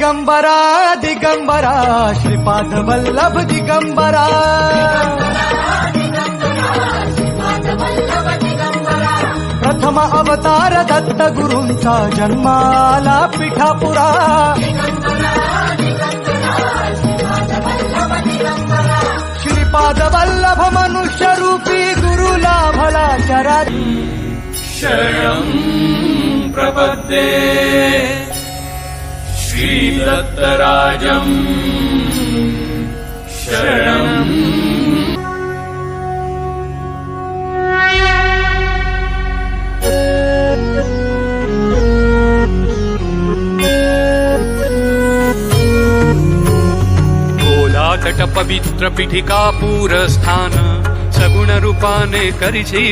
दिगंबरा दिगंबरा श्रीपाद वल्लभ दिगंबरा प्रथम अवतार दत्त गुरूंचा जन्माला पिठापुरा श्रीपाद वल्लभ मनुष्य रूपी गुरुला भला चरारी शरणं प्रपद्ये श्रीदत्तराजं शरणं तट पवित्र पीठिका पूरस्थान सगुण रूपाने करिछि